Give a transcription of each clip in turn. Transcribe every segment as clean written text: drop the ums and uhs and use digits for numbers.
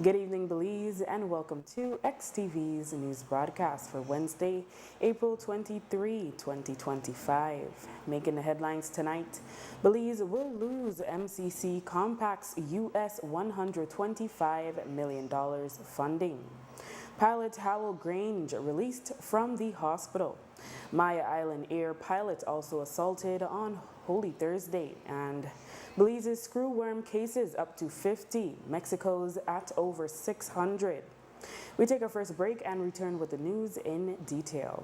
Good evening, Belize, and welcome to XTV's news broadcast for Wednesday, April 23, 2025. Making the headlines tonight, Belize will lose MCC Compact's US $125 million funding. Pilot Howell Grange released from the hospital. Maya Island Air pilot also assaulted on Holy Thursday, and Belize's screwworm cases up to 50, Mexico's at over 600. We take our first break and return with the news in detail.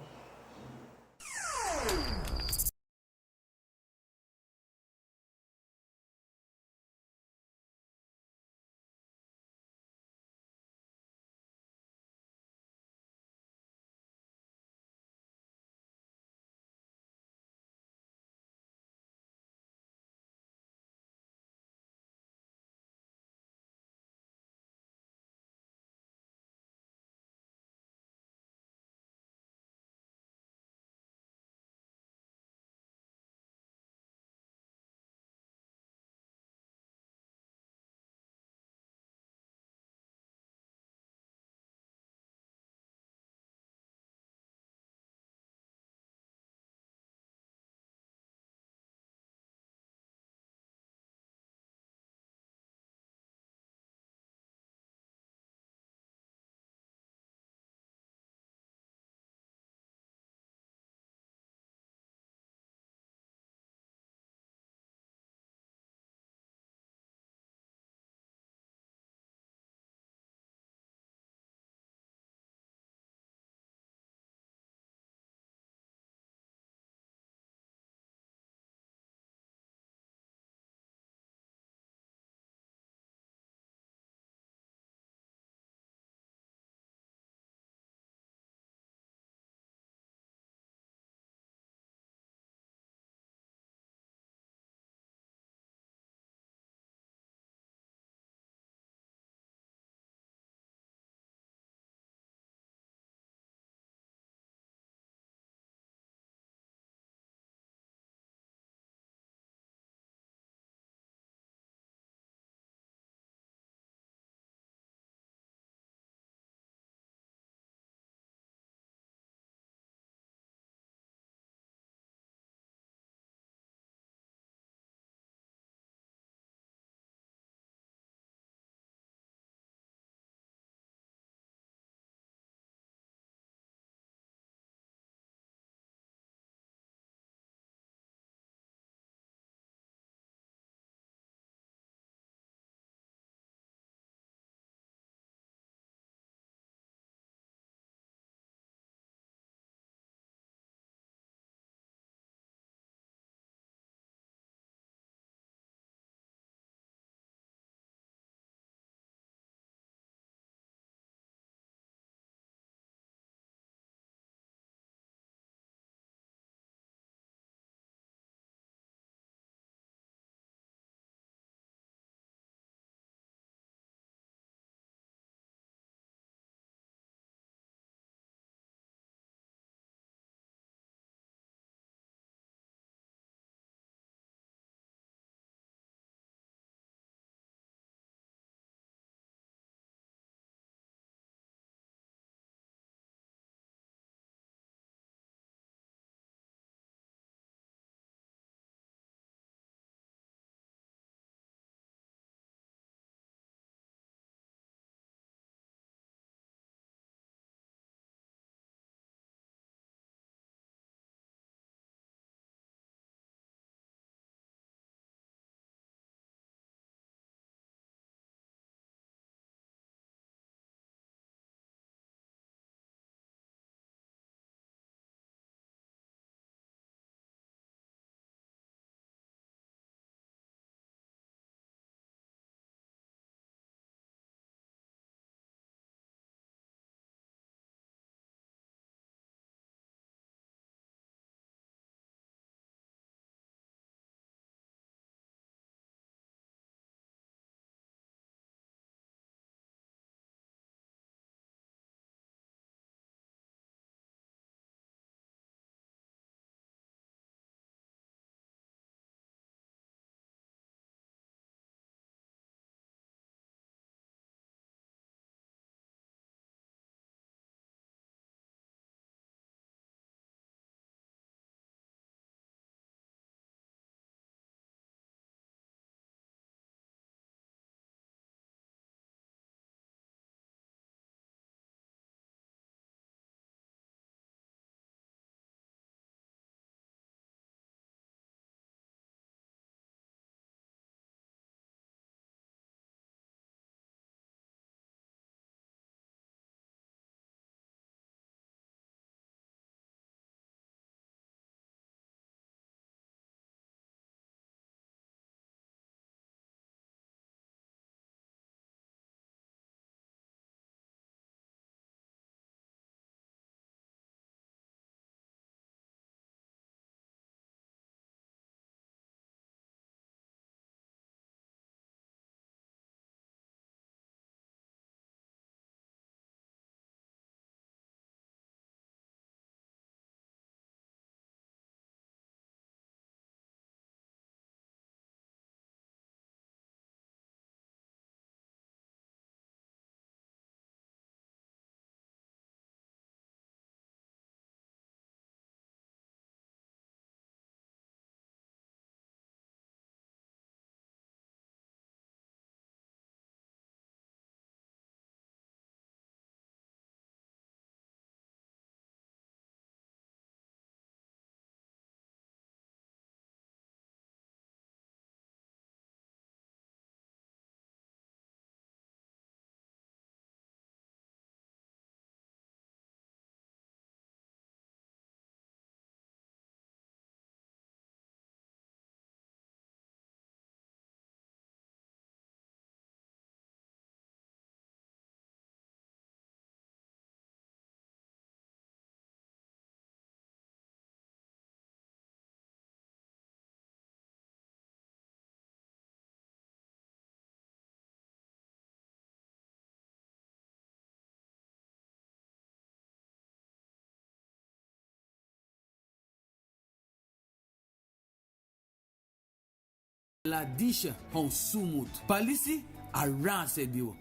La disha hon sumut. Palisi aransedio.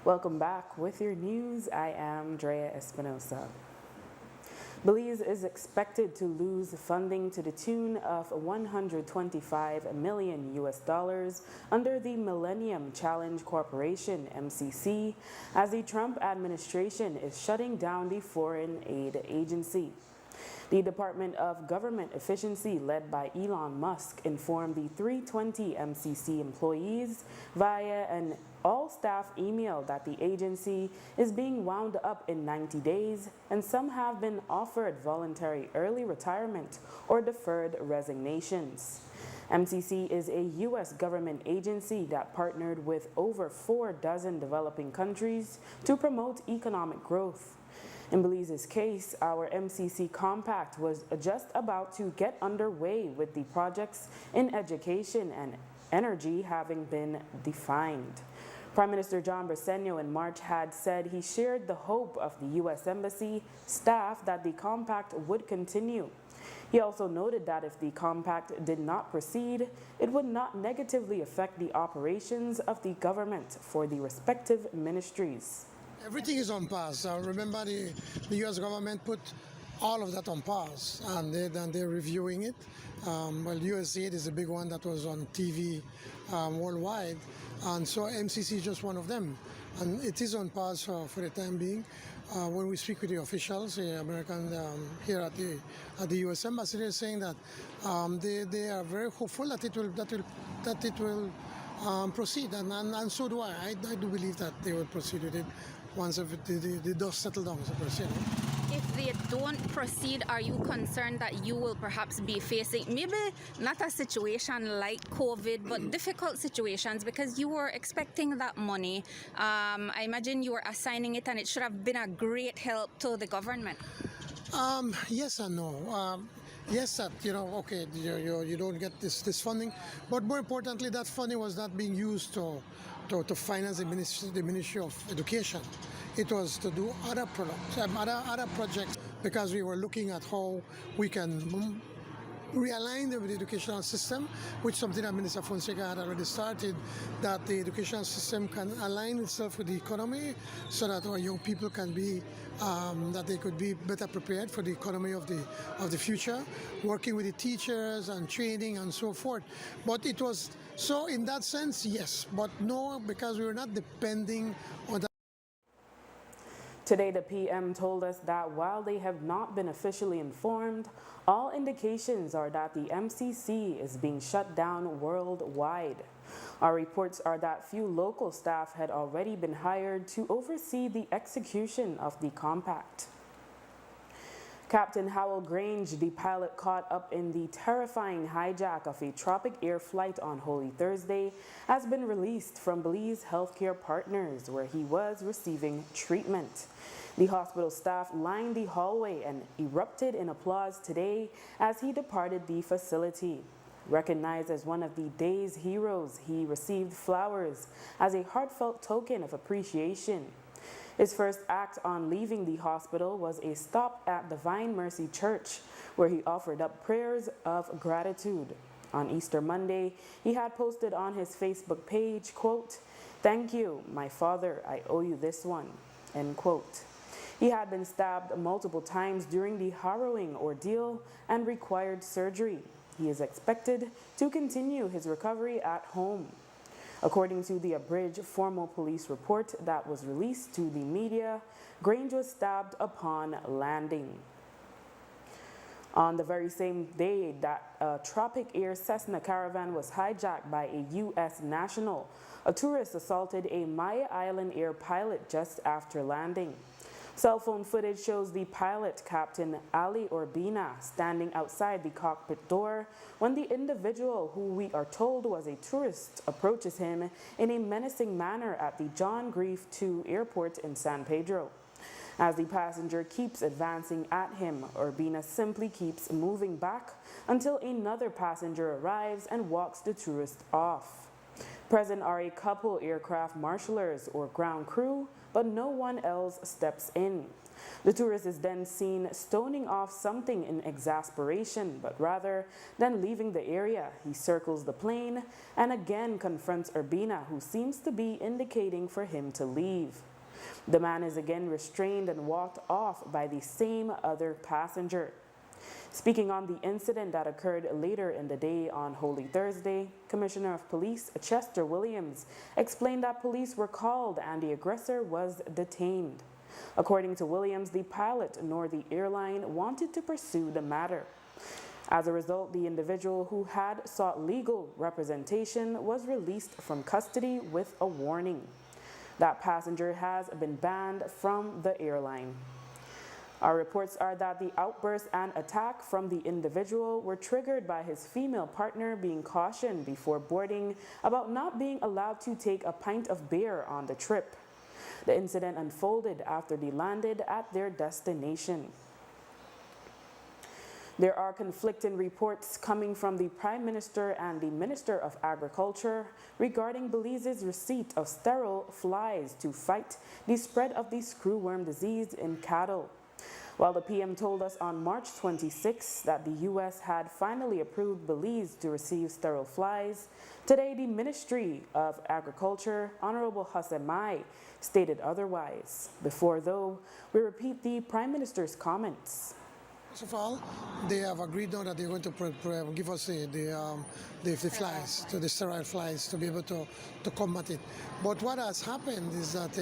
Welcome back with your news. I am Drea Espinosa. Belize is expected to lose funding to the tune of 125 million US dollars under the Millennium Challenge Corporation (MCC) as the Trump administration is shutting down the foreign aid agency. The Department of Government Efficiency, led by Elon Musk, informed the 320 MCC employees via an all-staff email that the agency is being wound up in 90 days, and some have been offered voluntary early retirement or deferred resignations. MCC is a U.S. government agency that partnered with over 4 dozen developing countries to promote economic growth. In Belize's case, our MCC compact was just about to get underway with the projects in education and energy having been defined. Prime Minister John Briceño in March had said he shared the hope of the U.S. Embassy staff that the compact would continue. He also noted that if the compact did not proceed, it would not negatively affect the operations of the government for the respective ministries. Everything is on pause. Remember, the U.S. government put all of that on pause, and they're reviewing it. USAID is a big one that was on TV worldwide, and so MCC is just one of them. And it is on pause for the time being. When we speak with the officials, the American here at the U.S. Embassy, they're saying that they are very hopeful that it will proceed, and so do I. I do believe that they will proceed with it once the dust settles down. If they don't proceed, are you concerned that you will perhaps be facing maybe not a situation like COVID, but difficult situations because you were expecting that money? I imagine you were assigning it, and it should have been a great help to the government. Yes and no. Yes, that okay, you don't get this funding, but more importantly, that funding was not being used to finance the Ministry of Education. It was to do other projects, because we were looking at how we can realign the educational system, which something that Minister Fonseca had already started, that the educational system can align itself with the economy so that our young people can be, that they could be better prepared for the economy of the future, working with the teachers and training and so forth. But it was, so in that sense, yes, but no, because we were not depending on that. Today, the PM told us that while they have not been officially informed, all indications are that the MCC is being shut down worldwide. Our reports are that few local staff had already been hired to oversee the execution of the compact. Captain Howell Grange, the pilot caught up in the terrifying hijack of a Tropic Air flight on Holy Thursday, has been released from Belize Healthcare Partners, where he was receiving treatment. The hospital staff lined the hallway and erupted in applause today as he departed the facility. Recognized as one of the day's heroes, he received flowers as a heartfelt token of appreciation. His first act on leaving the hospital was a stop at Divine Mercy Church, where he offered up prayers of gratitude. On Easter Monday, he had posted on his Facebook page, quote, "Thank you, my father, I owe you this one," end quote. He had been stabbed multiple times during the harrowing ordeal and required surgery. He is expected to continue his recovery at home. According to the abridged formal police report that was released to the media, Grange was stabbed upon landing. On the very same day that a Tropic Air Cessna Caravan was hijacked by a U.S. national, a tourist assaulted a Maya Island Air pilot just after landing. Cell phone footage shows the pilot, Captain Ali Urbina, standing outside the cockpit door when the individual, who we are told was a tourist, approaches him in a menacing manner at the John Grief II airport in San Pedro. As the passenger keeps advancing at him, Urbina simply keeps moving back until another passenger arrives and walks the tourist off. Present are a couple aircraft marshalers or ground crew, but no one else steps in. The tourist is then seen stoning off something in exasperation, but rather than leaving the area, he circles the plane and again confronts Urbina, who seems to be indicating for him to leave. The man is again restrained and walked off by the same other passenger. Speaking on the incident that occurred later in the day on Holy Thursday, Commissioner of Police Chester Williams explained that police were called and the aggressor was detained. According to Williams, the pilot nor the airline wanted to pursue the matter. As a result, the individual who had sought legal representation was released from custody with a warning. That passenger has been banned from the airline. Our reports are that the outburst and attack from the individual were triggered by his female partner being cautioned before boarding about not being allowed to take a pint of beer on the trip. The incident unfolded after they landed at their destination. There are conflicting reports coming from the Prime Minister and the Minister of Agriculture regarding Belize's receipt of sterile flies to fight the spread of the screwworm disease in cattle. While the PM told us on March 26 that the U.S. had finally approved Belize to receive sterile flies, today the Ministry of Agriculture, Honorable Hasemai, stated otherwise. Before, though, we repeat the Prime Minister's comments. First of all, they have agreed now that they're going to give us the flies, the sterile flies, to be able to combat it. But what has happened is that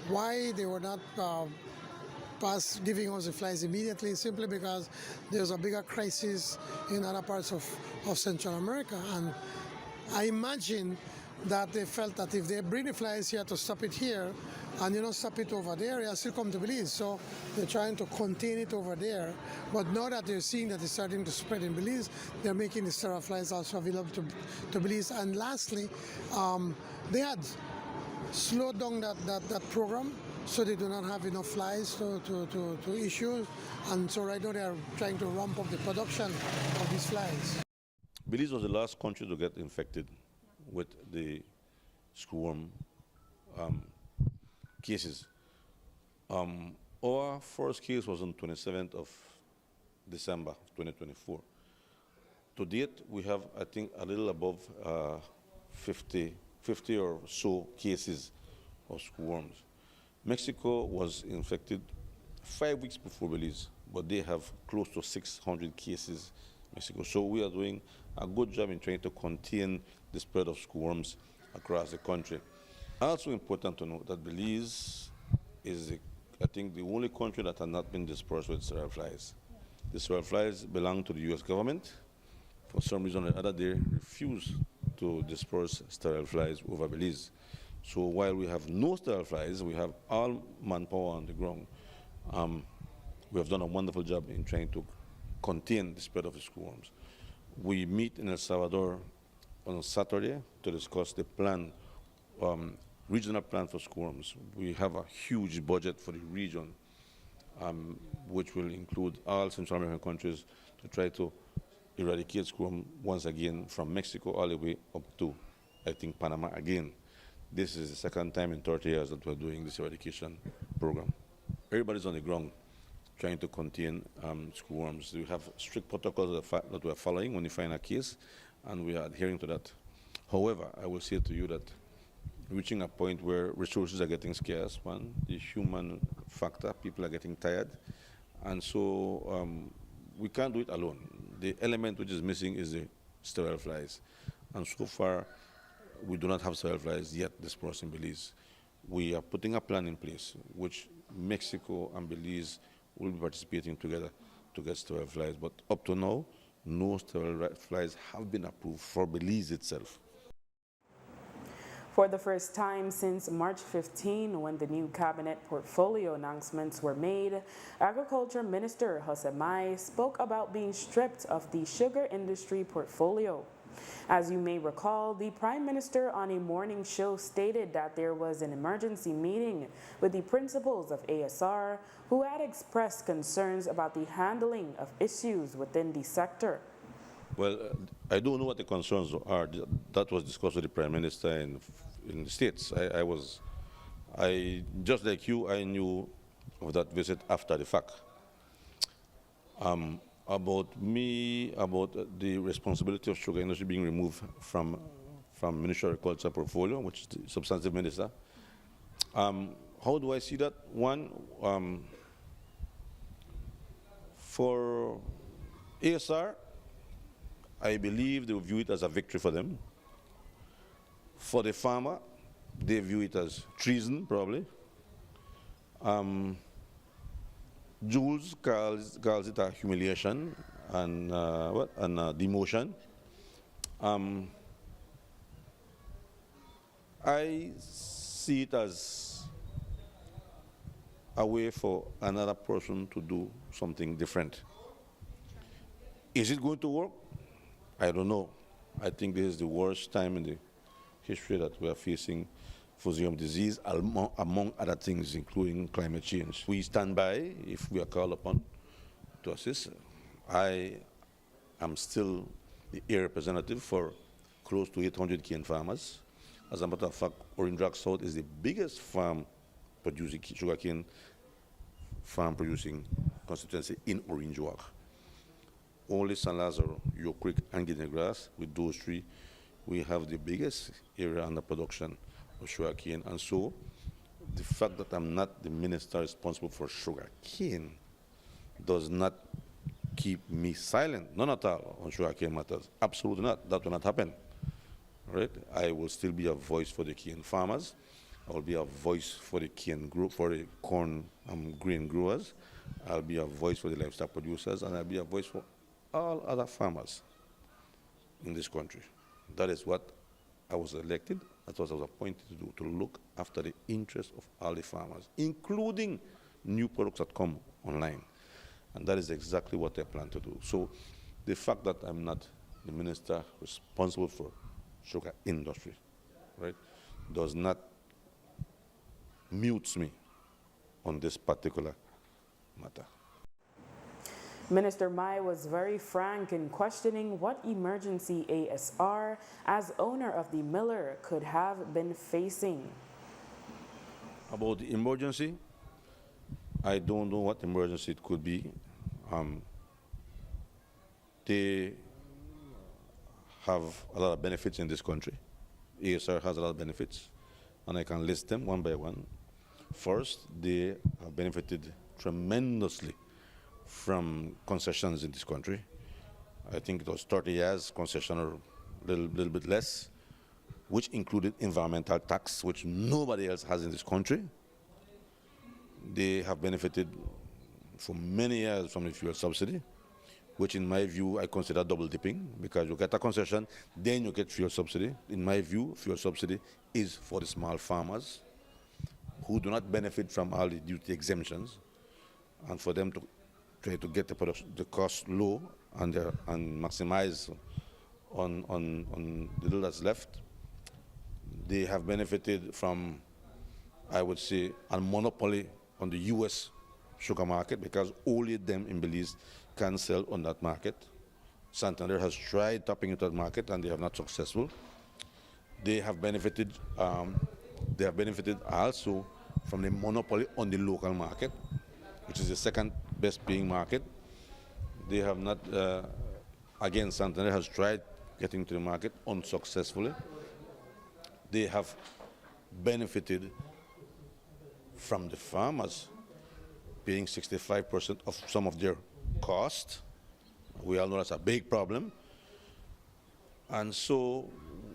why they were not giving us the flies immediately, simply because there's a bigger crisis in other parts of Central America. And I imagine that they felt that if they bring the flies here to stop it here, and you don't stop it over there, it'll still come to Belize. So they're trying to contain it over there. But now that they're seeing that it's starting to spread in Belize, they're making the sterile flies also available to Belize. And lastly, they had slowed down that program, so they do not have enough flies to issue. And so right now they are trying to ramp up the production of these flies. Belize was the last country to get infected with the screwworm cases. Our first case was on 27th of December 2024. To date, we have, I think, a little above 50 or so cases of screwworms. Mexico was infected 5 weeks before Belize, but they have close to 600 cases in Mexico. So we are doing a good job in trying to contain the spread of screwworms across the country. Also important to note that Belize is, I think, the only country that has not been dispersed with sterile flies. The sterile flies belong to the U.S. government. For some reason or other, they refuse to disperse sterile flies over Belize. So while we have no sterile flies, we have all manpower on the ground. We have done a wonderful job in trying to contain the spread of the screwworms. We meet in El Salvador on Saturday to discuss the plan, regional plan for screwworms. We have a huge budget for the region, which will include all Central American countries to try to eradicate screwworm once again from Mexico all the way up to, I think, Panama again. This is the second time in 30 years that we're doing this eradication program. Everybody's on the ground trying to contain screwworms. We have strict protocols that we're following when we find a case, and we are adhering to that. However, I will say to you that reaching a point where resources are getting scarce, one, the human factor, people are getting tired, and so we can't do it alone. The element which is missing is the sterile flies, and so far we do not have sterile flies yet dispersed in Belize. We are putting a plan in place which Mexico and Belize will be participating together to get sterile flies, but up to now, no sterile flies have been approved for Belize itself. For the first time since March 15, when the new cabinet portfolio announcements were made, Agriculture Minister Hasemai spoke about being stripped of the sugar industry portfolio. As you may recall, the Prime Minister on a morning show stated that there was an emergency meeting with the principals of ASR who had expressed concerns about the handling of issues within the sector. Well, I don't know what the concerns are. That was discussed with the Prime Minister in the States. Just like you, I knew of that visit after the fact. About the responsibility of sugar industry being removed from Ministry of Agriculture portfolio, which is the substantive minister. How do I see that? One, for ASR, I believe they will view it as a victory for them. For the farmer, they view it as treason, probably. Jules calls it a humiliation and demotion. I see it as a way for another person to do something different. Is it going to work? I don't know. I think this is the worst time in the history that we are facing fusarium disease, among other things, including climate change. We stand by if we are called upon to assist. I am still the area representative for close to 800 cane farmers. As a matter of fact, Orange Rock South is the biggest sugarcane farm producing constituency in Orange Walk. Only San Lazaro, York Creek, and Guinea Grass, with those three, we have the biggest area under production of sugarcane. And so the fact that I'm not the minister responsible for sugarcane does not keep me silent, none at all, on sugarcane matters. Absolutely not. That will not happen. Right? I will still be a voice for the cane farmers. I will be a voice for the for the corn grain growers. I'll be a voice for the livestock producers, and I'll be a voice for all other farmers in this country. That is what I was elected, that's what I was appointed to do, to look after the interests of all the farmers, including new products that come online. And that is exactly what I plan to do. So the fact that I'm not the minister responsible for sugar industry, right, does not mute me on this particular matter. Minister Mai was very frank in questioning what emergency ASR, as owner of the miller, could have been facing. About the emergency, I don't know what emergency it could be. They have a lot of benefits in this country. ASR has a lot of benefits, and I can list them one by one. First, they have benefited tremendously from concessions in this country. I think it was 30 years concession or a little bit less, which included environmental tax, which nobody else has in this country. They have benefited for many years from the fuel subsidy, which in my view I consider double dipping, because you get a concession, then you get fuel subsidy. In my view, fuel subsidy is for the small farmers who do not benefit from all the duty exemptions, and for them to try to get the cost low and maximize on the little that's left. They have benefited from, I would say, a monopoly on the U.S. sugar market, because only them in Belize can sell on that market. Santander has tried tapping into that market and they have not successful. They have benefited also from the monopoly on the local market, which is the second best paying market. They have not, again, Santander has tried getting to the market unsuccessfully. They have benefited from the farmers paying 65% of some of their cost. We all know that's a big problem. And so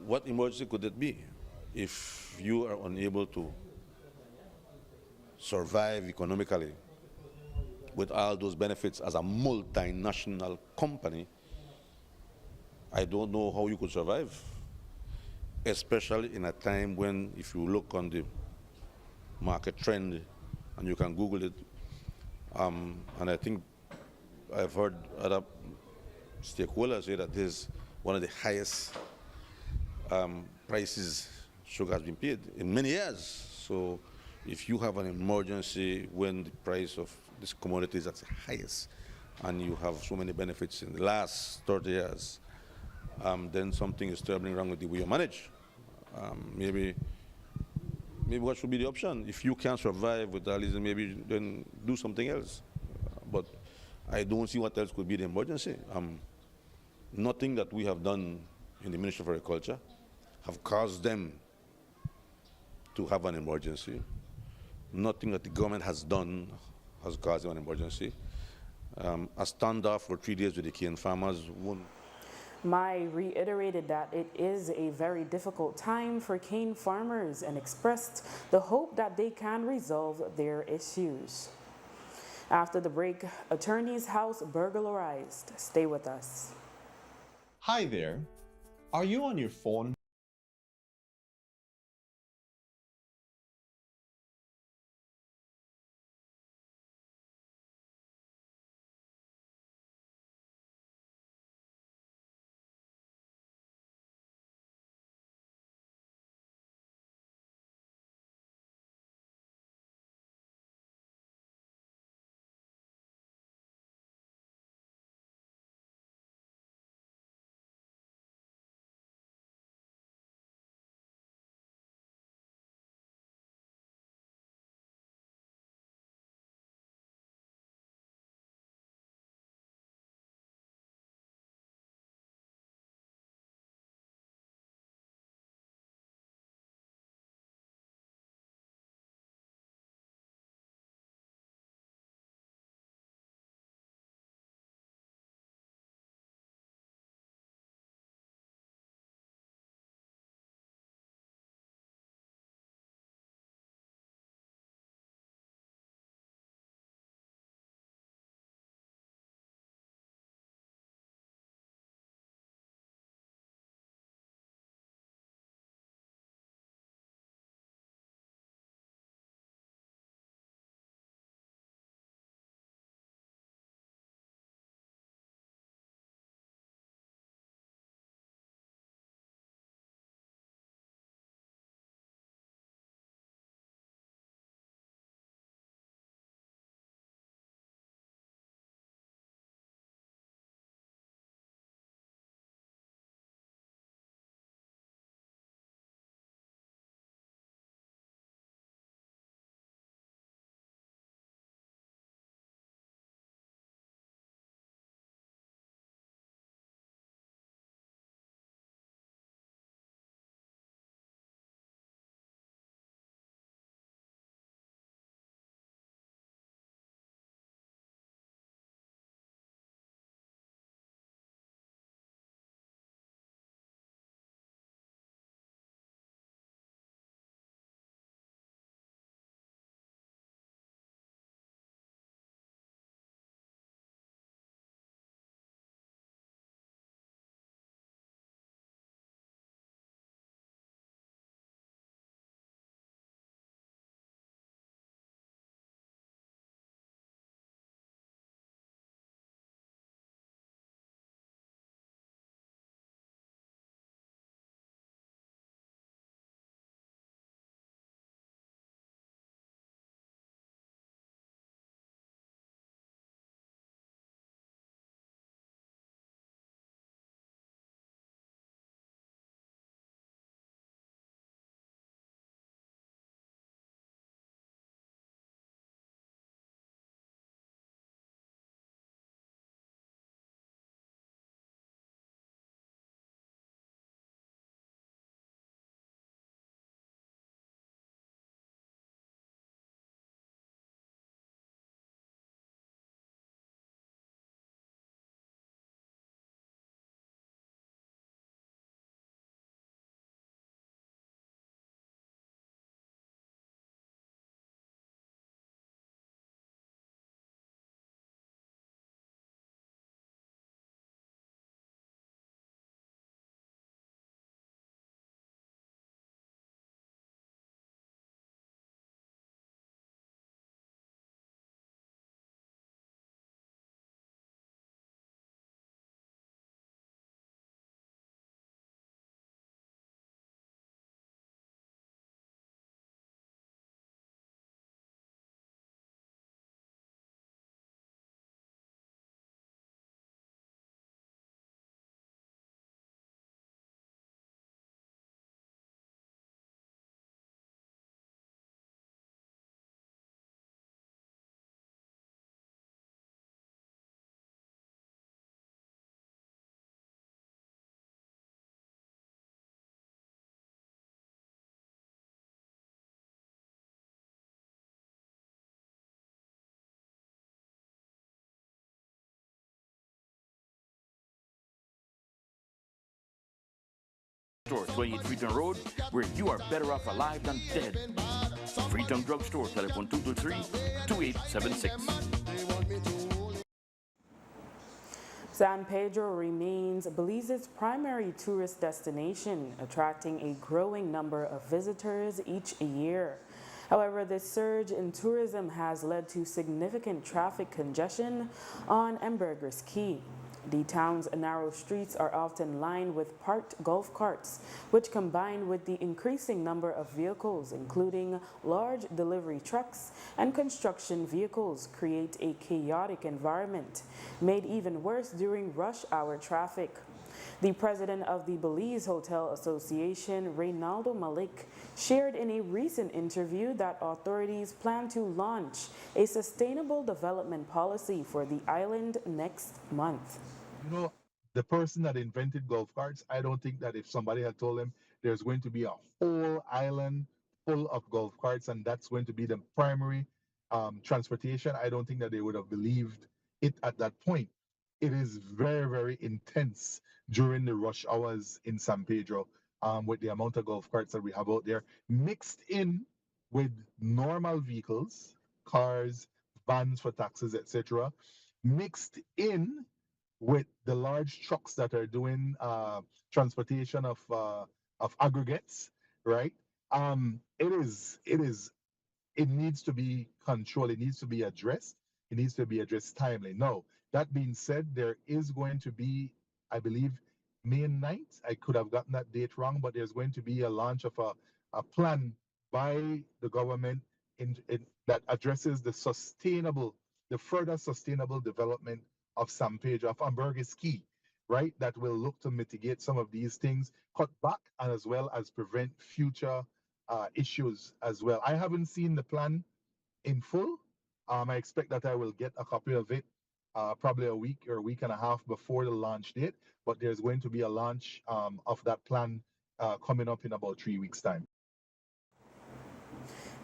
what emergency could it be? If you are unable to survive economically with all those benefits as a multinational company, I don't know how you could survive, especially in a time when, if you look on the market trend, and you can Google it, and I think I've heard other stakeholders say that this is one of the highest prices sugar has been paid in many years. So if you have an emergency when the price of this commodity is at the highest, and you have so many benefits in the last 30 years, then something is terribly wrong with the way you manage. Maybe what should be the option? If you can't survive with that, maybe then do something else. But I don't see what else could be the emergency. Nothing that we have done in the Ministry of Agriculture have caused them to have an emergency. Nothing that the government has done has caused them an emergency. A standoff for 3 days with the cane farmers won't. Mai reiterated that it is a very difficult time for cane farmers and expressed the hope that they can resolve their issues. After the break, attorney's house burglarized. Stay with us. Hi there. Are you on your phone Store, 28 Freetown Road, where you are better off alive than dead. Freetown Drugstore, telephone 223-2876. San Pedro remains Belize's primary tourist destination, attracting a growing number of visitors each year. However, this surge in tourism has led to significant traffic congestion on Embergers Key. The town's narrow streets are often lined with parked golf carts, which combined with the increasing number of vehicles, including large delivery trucks and construction vehicles, create a chaotic environment, made even worse during rush hour traffic. The president of the Belize Hotel Association, Reynaldo Malik, shared in a recent interview that authorities plan to launch a sustainable development policy for the island next month. You know, the person that invented golf carts, I don't think that if somebody had told them there's going to be a whole island full of golf carts and that's going to be the primary transportation, I don't think that they would have believed it at that point. It is very, very intense during the rush hours in San Pedro with the amount of golf carts that we have out there, mixed in with normal vehicles, cars, vans for taxis, etc., mixed in with the large trucks that are doing transportation of aggregates, right? It needs to be controlled. It needs to be addressed. It needs to be addressed timely. Now, that being said, there is going to be, I believe, May 9th. I could have gotten that date wrong, but there's going to be a launch of a plan by the government that addresses the further sustainable development of San Pedro, of Ambergris Key, right? That will look to mitigate some of these things, cut back, and as well as prevent future issues as well. I haven't seen the plan in full. I expect that I will get a copy of it probably a week or a week and a half before the launch date, but there's going to be a launch of that plan coming up in about 3 weeks' time.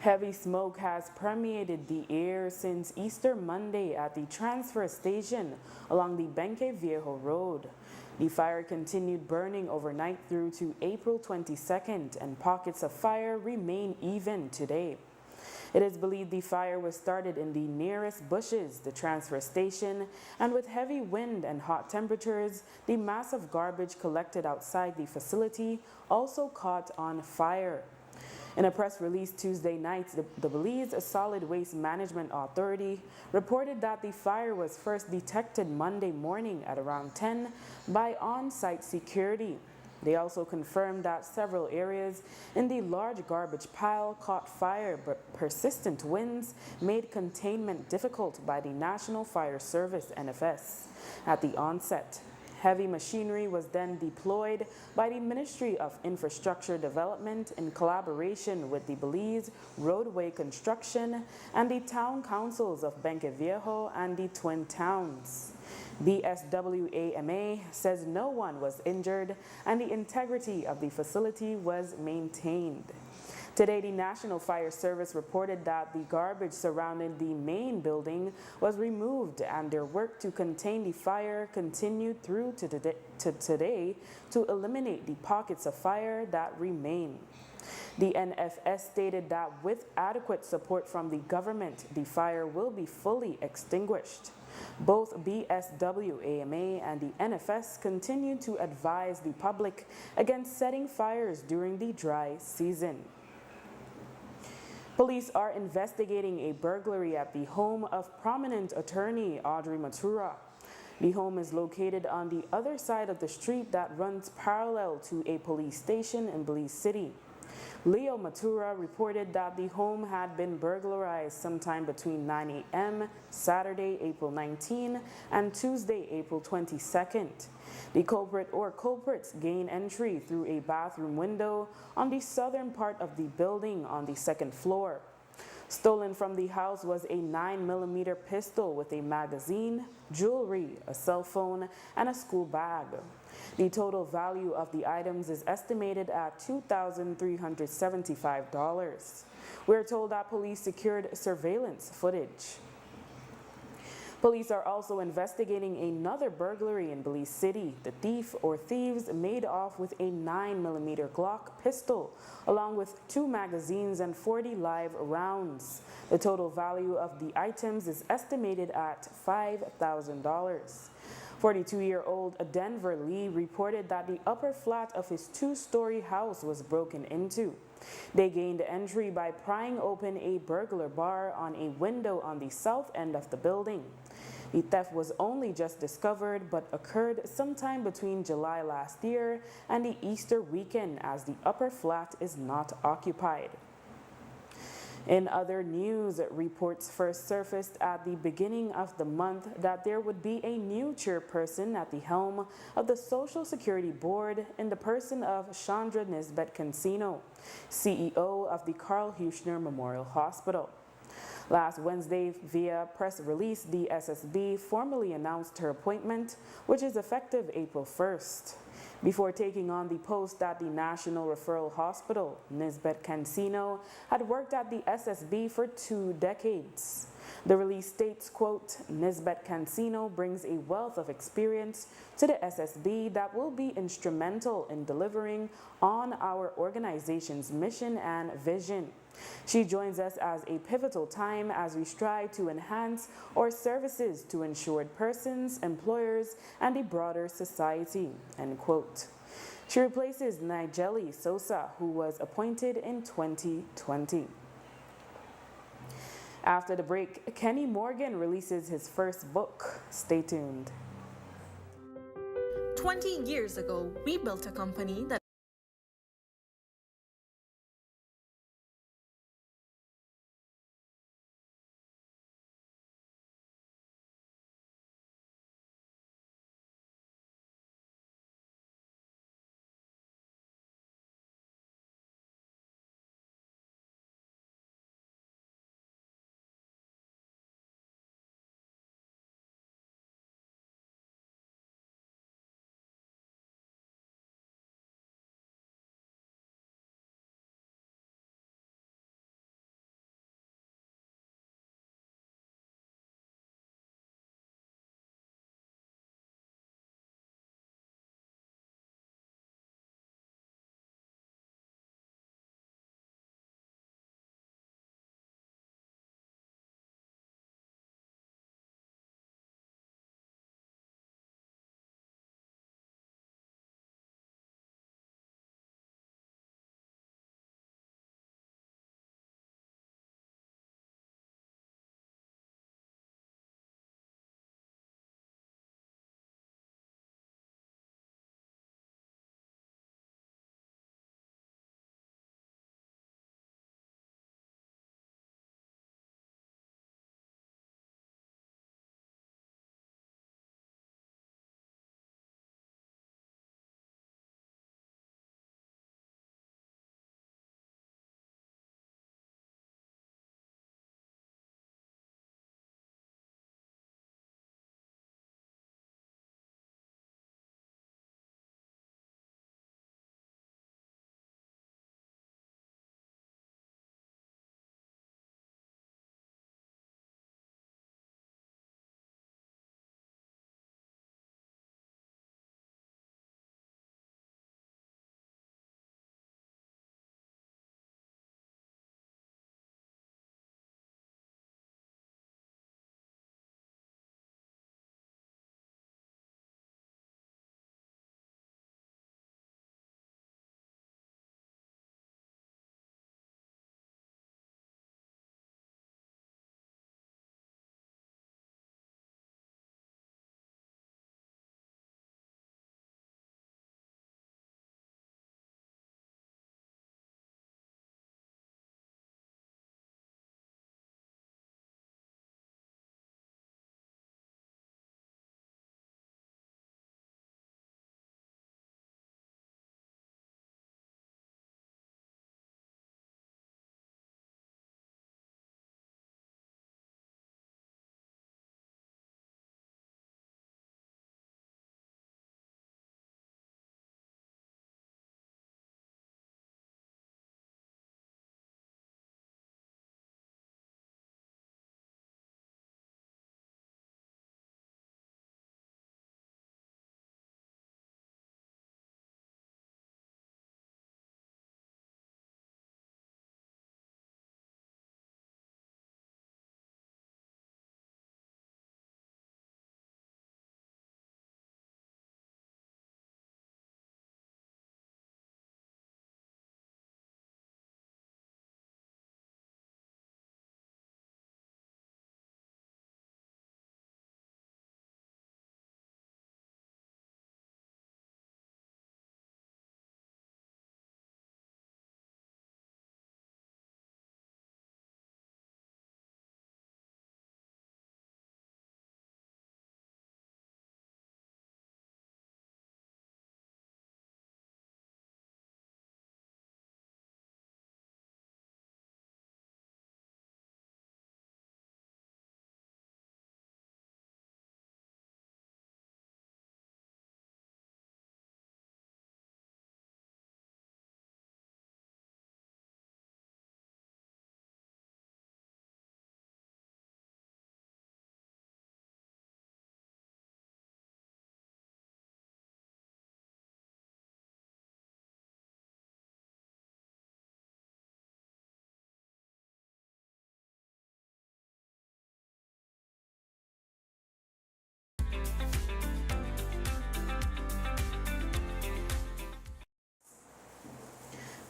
Heavy smoke has permeated the air since Easter Monday at the transfer station along the Benque Viejo Road. The fire continued burning overnight through to April 22nd, and pockets of fire remain even today. It is believed the fire was started in the nearest bushes, the transfer station, and with heavy wind and hot temperatures, the massive garbage collected outside the facility also caught on fire. In a press release Tuesday night, the Belize Solid Waste Management Authority reported that the fire was first detected Monday morning at around 10 by on-site security. They also confirmed that several areas in the large garbage pile caught fire, but persistent winds made containment difficult by the National Fire Service, NFS, at the onset. Heavy machinery was then deployed by the Ministry of Infrastructure Development in collaboration with the Belize Roadway Construction and the town councils of Benque Viejo and the Twin Towns. BSWAMA says no one was injured and the integrity of the facility was maintained. Today, the National Fire Service reported that the garbage surrounding the main building was removed and their work to contain the fire continued through to today to eliminate the pockets of fire that remain. The NFS stated that with adequate support from the government, the fire will be fully extinguished. Both BSWAMA and the NFS continue to advise the public against setting fires during the dry season. Police are investigating a burglary at the home of prominent attorney Audrey Matura. The home is located on the other side of the street that runs parallel to a police station in Belize City. Leo Matura reported that the home had been burglarized sometime between 9 a.m. Saturday, April 19 and Tuesday, April 22nd. The culprit or culprits gained entry through a bathroom window on the southern part of the building on the second floor. Stolen from the house was a 9mm pistol with a magazine, jewelry, a cell phone, and a school bag. The total value of the items is estimated at $2,375. We're told that police secured surveillance footage. Police are also investigating another burglary in Belize City. The thief or thieves made off with a 9mm Glock pistol, along with 2 magazines and 40 live rounds. The total value of the items is estimated at $5,000. 42-year-old Denver Lee reported that the upper flat of his 2-story house was broken into. They gained entry by prying open a burglar bar on a window on the south end of the building. The theft was only just discovered but occurred sometime between July last year and the Easter weekend, as the upper flat is not occupied. In other news, reports first surfaced at the beginning of the month that there would be a new chairperson at the helm of the Social Security Board in the person of Chandra Nisbet Cancino, CEO of the Carl Huchner Memorial Hospital. Last Wednesday, via press release, the SSB formally announced her appointment, which is effective April 1st. Before taking on the post at the National Referral Hospital, Nisbet Cancino had worked at the SSB for 2 decades. The release states, quote, Nisbet Cancino brings a wealth of experience to the SSB that will be instrumental in delivering on our organization's mission and vision. She joins us as a pivotal time as we strive to enhance our services to insured persons, employers, and the broader society, end quote. She replaces Nigeli Sosa, who was appointed in 2020. After the break, Kenny Morgan releases his first book. Stay tuned. 20 years ago, we built a company that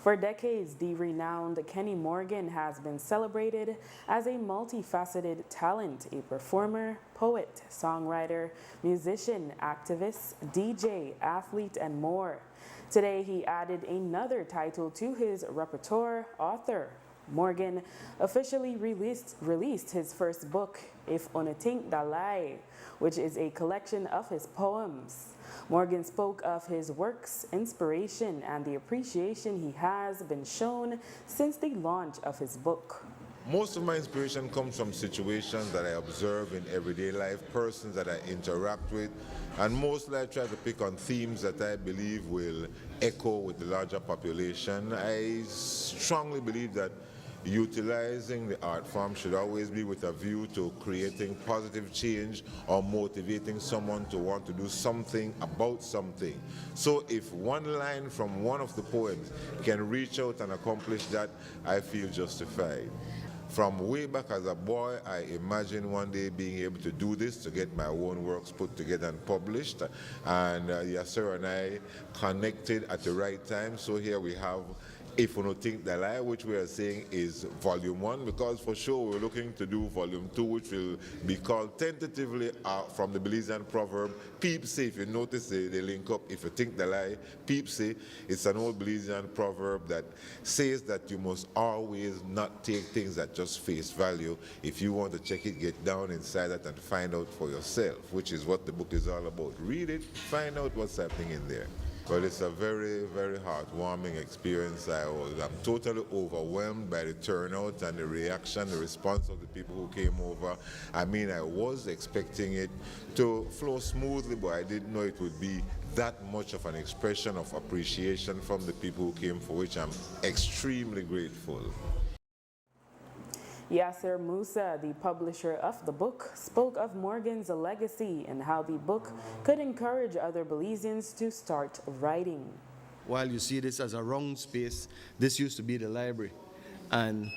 For decades, the renowned Kenny Morgan has been celebrated as a multifaceted talent, a performer, poet, songwriter, musician, activist, DJ, athlete, and more. Today, he added another title to his repertoire, author. Morgan officially released his first book, If Una Think Da Lie, which is a collection of his poems. Morgan spoke of his works, inspiration, and the appreciation he has been shown since the launch of his book. Most of my inspiration comes from situations that I observe in everyday life, persons that I interact with, and mostly I try to pick on themes that I believe will echo with the larger population. I strongly believe that utilizing the art form should always be with a view to creating positive change or motivating someone to want to do something about something. So if one line from one of the poems can reach out and accomplish that, I feel justified. From way back as a boy, I imagined one day being able to do this, to get my own works put together and published. And Yasser and I connected at the right time. So here we have If You Don't Think That Lie, which we are saying is volume 1, because for sure we're looking to do volume 2, which will be called tentatively from the Belizean proverb, peep say. If you notice they link up, if you think the lie, peep say. It's an old Belizean proverb that says that you must always not take things at just face value. If you want to check it, get down inside it and find out for yourself, which is what the book is all about. Read it, find out what's happening in there. But it's a very, very heartwarming experience. I'm totally overwhelmed by the turnout and the reaction, the response of the people who came over. I mean, I was expecting it to flow smoothly, but I didn't know it would be that much of an expression of appreciation from the people who came, for which I'm extremely grateful. Yasser Musa, the publisher of the book, spoke of Morgan's legacy and how the book could encourage other Belizeans to start writing. While you see this as a wrong space, this used to be the library. And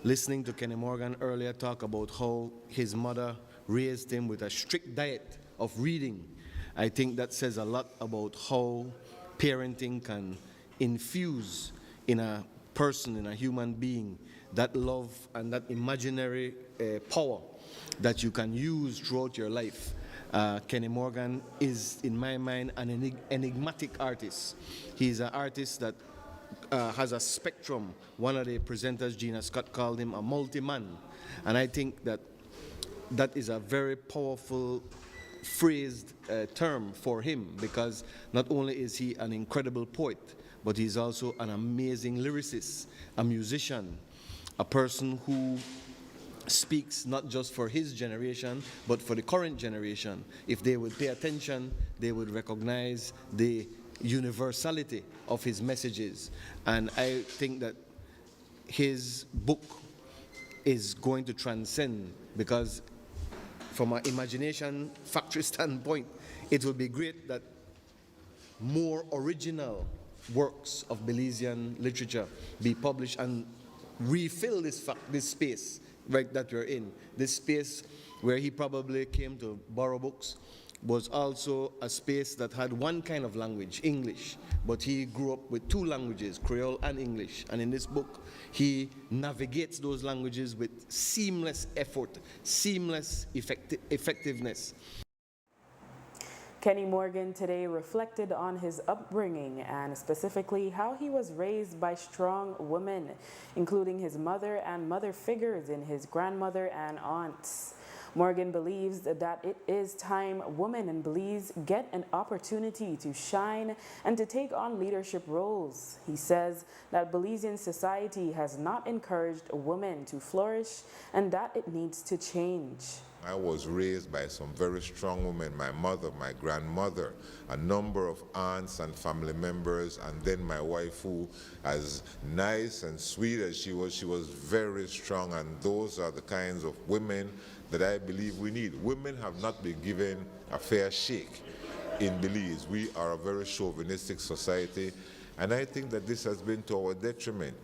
listening to Kenny Morgan earlier talk about how his mother raised him with a strict diet of reading, I think that says a lot about how parenting can infuse in a person, in a human being, that love and that imaginary power that you can use throughout your life. Kenny Morgan is, in my mind, an enigmatic artist. He's an artist that has a spectrum. One of the presenters, Gina Scott, called him a multi-man. And I think that that is a very powerful phrased term for him, because not only is he an incredible poet, but he's also an amazing lyricist, a musician, a person who speaks not just for his generation, but for the current generation. If they would pay attention, they would recognize the universality of his messages. And I think that his book is going to transcend, because from an imagination factory standpoint, it will be great that more original works of Belizean literature be published and refill this space right that we're in. This space where he probably came to borrow books was also a space that had one kind of language, English, but he grew up with two languages, Creole and English. And in this book, he navigates those languages with seamless effort, seamless effectiveness. Kenny Morgan today reflected on his upbringing and specifically how he was raised by strong women, including his mother and mother figures in his grandmother and aunts. Morgan believes that it is time women in Belize get an opportunity to shine and to take on leadership roles. He says that Belizean society has not encouraged women to flourish and that it needs to change. I was raised by some very strong women, my mother, my grandmother, a number of aunts and family members, and then my wife, who, as nice and sweet as she was very strong, and those are the kinds of women that I believe we need. Women have not been given a fair shake in Belize. We are a very chauvinistic society, and I think that this has been to our detriment.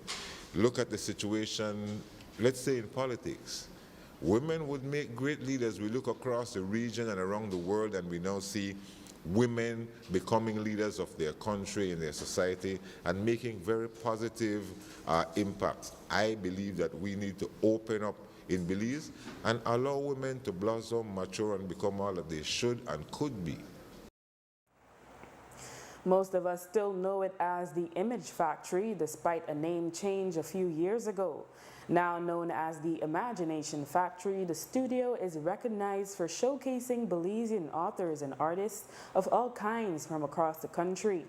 Look at the situation, let's say in politics. Women would make great leaders. We look across the region and around the world, and we now see women becoming leaders of their country and their society and making very positive impacts. I believe that we need to open up in Belize and allow women to blossom, mature, and become all that they should and could be. Most of us still know it as the Image Factory, despite a name change a few years ago. Now known as the Imagination Factory, the studio is recognized for showcasing Belizean authors and artists of all kinds from across the country.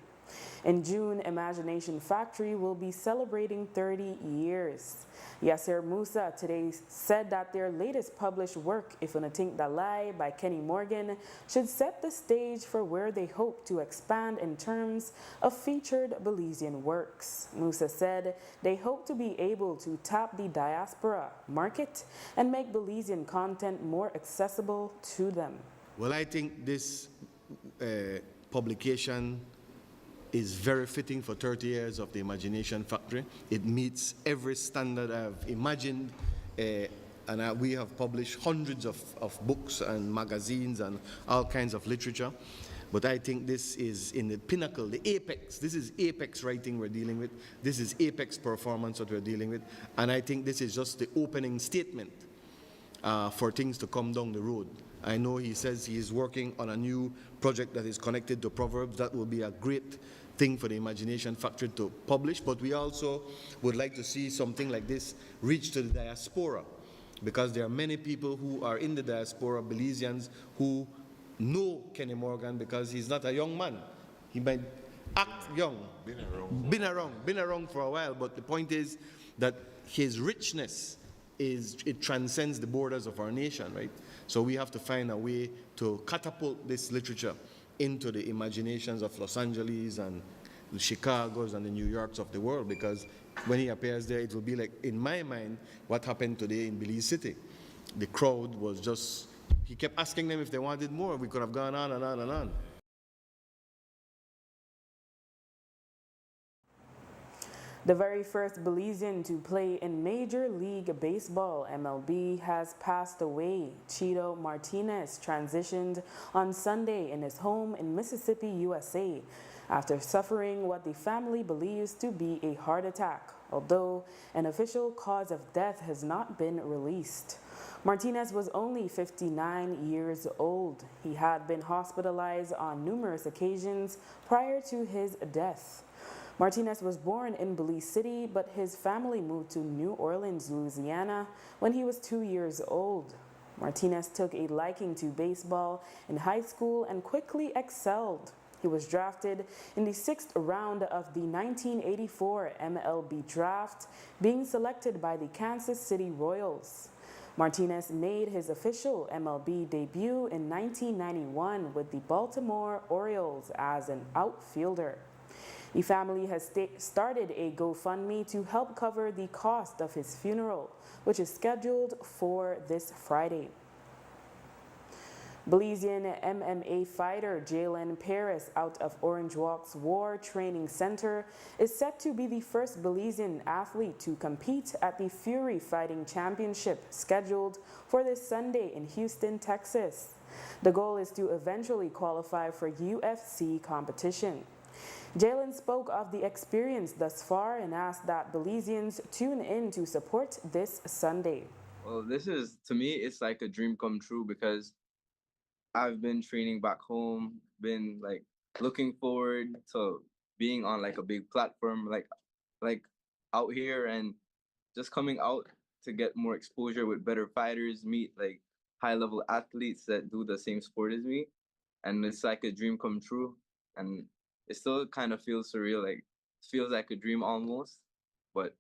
In June, Imagination Factory will be celebrating 30 years. Yasser Musa today said that their latest published work, If Una Think Da Lie by Kenny Morgan, should set the stage for where they hope to expand in terms of featured Belizean works. Musa said they hope to be able to tap the diaspora market and make Belizean content more accessible to them. Well, I think this publication is very fitting for 30 years of the Imagination Factory. It meets every standard I've imagined, and we have published hundreds of books and magazines and all kinds of literature. But I think this is in the pinnacle, the apex. This is apex writing we're dealing with. This is apex performance that we're dealing with. And I think this is just the opening statement for things to come down the road. I know he says he is working on a new project that is connected to Proverbs. That will be a great thing for the Imagination Factory to publish, but we also would like to see something like this reach to the diaspora, because there are many people who are in the diaspora, Belizeans, who know Kenny Morgan because he's not a young man. He might act young, been around for a while, but the point is that his richness it transcends the borders of our nation, right? So we have to find a way to catapult this literature into the imaginations of Los Angeles and the Chicagos and the New Yorks of the world, because when he appears there, it will be like, in my mind, what happened today in Belize City. The crowd was just, he kept asking them if they wanted more. We could have gone on and on and on. The very first Belizean to play in Major League Baseball, MLB, has passed away. Chito Martinez transitioned on Sunday in his home in Mississippi, USA, after suffering what the family believes to be a heart attack, although an official cause of death has not been released. Martinez was only 59 years old. He had been hospitalized on numerous occasions prior to his death. Martinez was born in Belize City, but his family moved to New Orleans, Louisiana, when he was 2 years old. Martinez took a liking to baseball in high school and quickly excelled. He was drafted in the 6th round of the 1984 MLB draft, being selected by the Kansas City Royals. Martinez made his official MLB debut in 1991 with the Baltimore Orioles as an outfielder. The family has started a GoFundMe to help cover the cost of his funeral, which is scheduled for this Friday. Belizean MMA fighter Jalen Paris out of Orange Walk's War Training Center is set to be the first Belizean athlete to compete at the Fury Fighting Championship scheduled for this Sunday in Houston, Texas. The goal is to eventually qualify for UFC competition. Jalen spoke of the experience thus far and asked that Belizeans tune in to support this Sunday. Well, this is, to me, it's like a dream come true, because I've been training back home, been like looking forward to being on like a big platform like out here, and just coming out to get more exposure with better fighters, meet like high level athletes that do the same sport as me. And it's like a dream come true. And it still kind of feels surreal, like it feels like a dream almost. But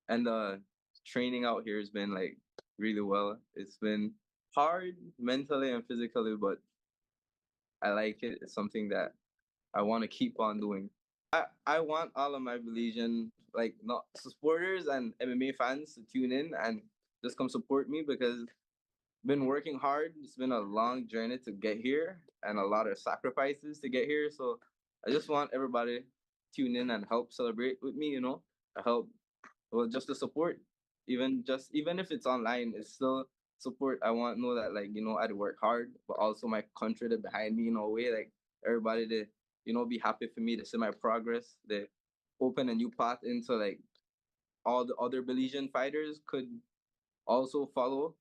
and the training out here has been like really well. It's been hard mentally and physically, but I like it. It's something that I want to keep on doing. I want all of my Belizean like not supporters and MMA fans to tune in and just come support me, because I've been working hard. It's been a long journey to get here and a lot of sacrifices to get here. So I just want everybody to tune in and help celebrate with me, help, well, just to support. Even if it's online, it's still support. I want to know that like, I'd work hard, but also my country to behind me in a way, like everybody to, be happy for me to see my progress, they open a new path into like all the other Belizean fighters could also follow.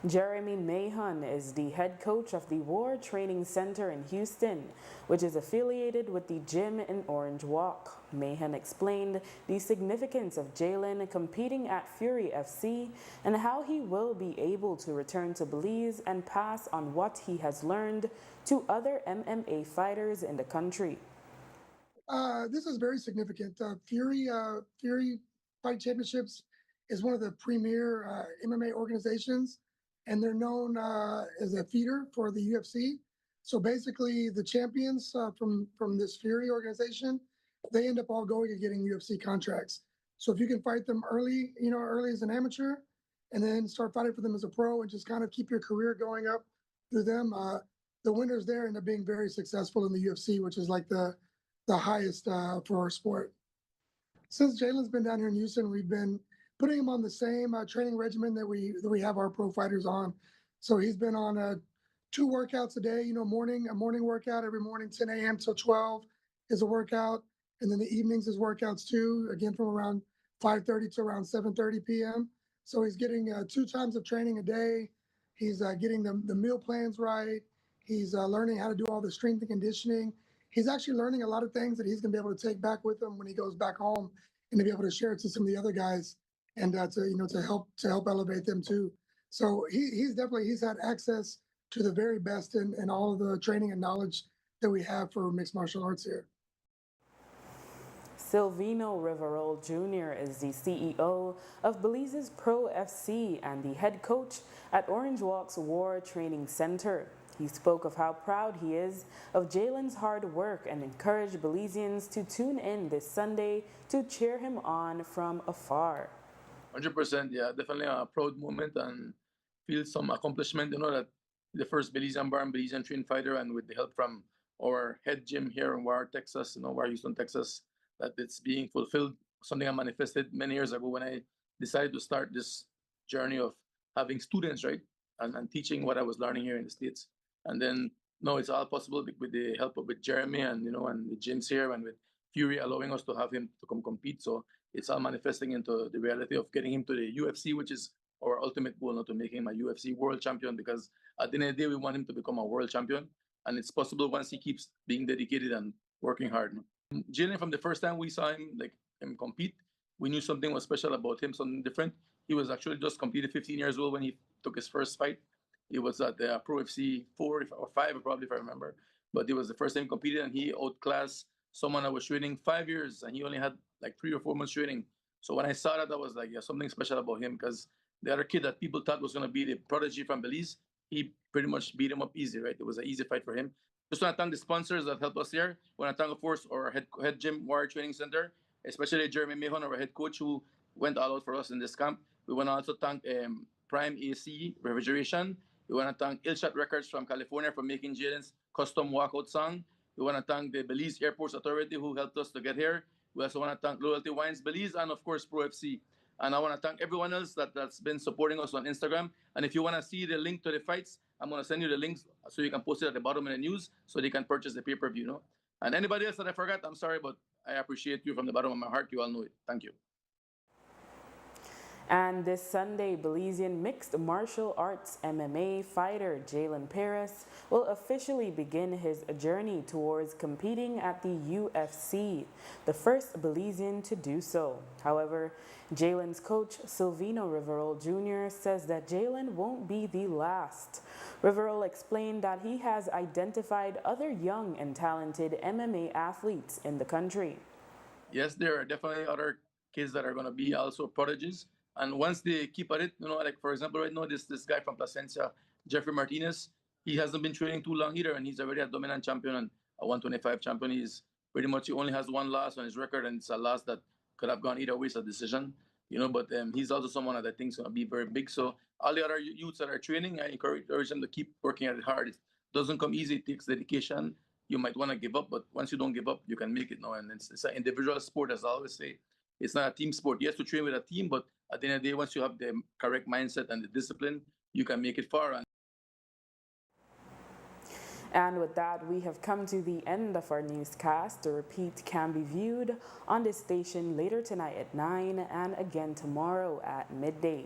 Jeremy Mahon is the head coach of the War Training Center in Houston, which is affiliated with the gym in Orange Walk. Mahon explained the significance of Jalen competing at Fury FC and how he will be able to return to Belize and pass on what he has learned to other MMA fighters in the country. This is very significant. Fury Fight Championships is one of the premier MMA organizations, and they're known as a feeder for the UFC. So basically, the champions from this Fury organization, they end up all going and getting UFC contracts. So if you can fight them early, early as an amateur, and then start fighting for them as a pro, and just kind of keep your career going up through them, the winners there end up being very successful in the UFC, which is like the highest for our sport. Since Jalen's been down here in Houston, we've been putting him on the same training regimen that we have our pro fighters on. So he's been on 2 workouts a day. A morning workout every morning, 10 a.m. till 12 is a workout, and then the evenings is workouts too. Again, from around 5:30 to around 7:30 p.m. So he's getting 2 times of training a day. He's getting the meal plans right. He's learning how to do all the strength and conditioning. He's actually learning a lot of things that he's going to be able to take back with him when he goes back home, and to be able to share it to some of the other guys, and to help elevate them too. So he's had access to the very best in all of the training and knowledge that we have for mixed martial arts here. Silvino Riverol Jr. is the CEO of Belize's Pro FC and the head coach at Orange Walk's War Training Center. He spoke of how proud he is of Jalen's hard work and encouraged Belizeans to tune in this Sunday to cheer him on from afar. 100%, yeah, definitely a proud moment and feel some accomplishment, that the first Belizean-born Belizean trained fighter, and with the help from our head gym here in War, Texas, War, Houston, Texas, that it's being fulfilled. Something I manifested many years ago when I decided to start this journey of having students, right, and teaching what I was learning here in the States. And then, no, it's all possible with the help with Jeremy and, and the gyms here, and with Fury allowing us to have him to come compete. So it's all manifesting into the reality of getting him to the UFC, which is our ultimate goal, not to make him a UFC world champion, because at the end of the day, we want him to become a world champion. And it's possible once he keeps being dedicated and working hard. Jalen, from the first time we saw him, him compete, we knew something was special about him, something different. He was actually just completed 15 years old when he took his first fight. It was at the Pro FC 4 or 5, probably, if I remember. But it was the first time he competed, and he outclassed someone that was training 5 years, and he only had like 3 or 4 months training. So when I saw that, I was like, yeah, something special about him, because the other kid that people thought was going to be the prodigy from Belize, he pretty much beat him up easy, right? It was an easy fight for him. Just want to thank the sponsors that help us here. I want to thank, of course, our head gym, Warrior Training Center, especially Jeremy Mahon, our head coach, who went all out for us in this camp. We want to also thank Prime AC Refrigeration. We want to thank Ilshot Records from California for making Jaden's custom walkout song. We want to thank the Belize Airports Authority who helped us to get here. We also want to thank Loyalty Wines Belize and, of course, Pro FC. And I want to thank everyone else that's been supporting us on Instagram. And if you want to see the link to the fights, I'm going to send you the links so you can post it at the bottom of the news so they can purchase the pay-per-view. And anybody else that I forgot, I'm sorry, but I appreciate you from the bottom of my heart. You all know it. Thank you. And this Sunday, Belizean mixed martial arts MMA fighter Jalen Paris will officially begin his journey towards competing at the UFC, the first Belizean to do so. However, Jalen's coach, Silvino Riverol Jr., says that Jalen won't be the last. Riverol explained that he has identified other young and talented MMA athletes in the country. Yes, there are definitely other kids that are going to be also prodigies. And once they keep at it, like for example, right now, this guy from Placencia, Jeffrey Martinez, he hasn't been training too long either, and he's already a dominant champion and a 125 champion. He's pretty much, he only has 1 loss on his record, and it's a loss that could have gone either way. It's a decision, but he's also someone that I think is going to be very big. So all the other youths that are training, I encourage them to keep working at it hard. It doesn't come easy. It takes dedication. You might want to give up, but once you don't give up, you can make it now. And it's an individual sport, as I always say. It's not a team sport. You have to train with a team, but at the end of the day, once you have the correct mindset and the discipline, you can make it far. And with that, we have come to the end of our newscast. The repeat can be viewed on this station later tonight at 9 and again tomorrow at midday.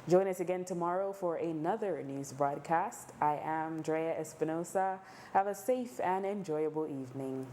Join us again tomorrow for another news broadcast. I am Drea Espinosa. Have a safe and enjoyable evening.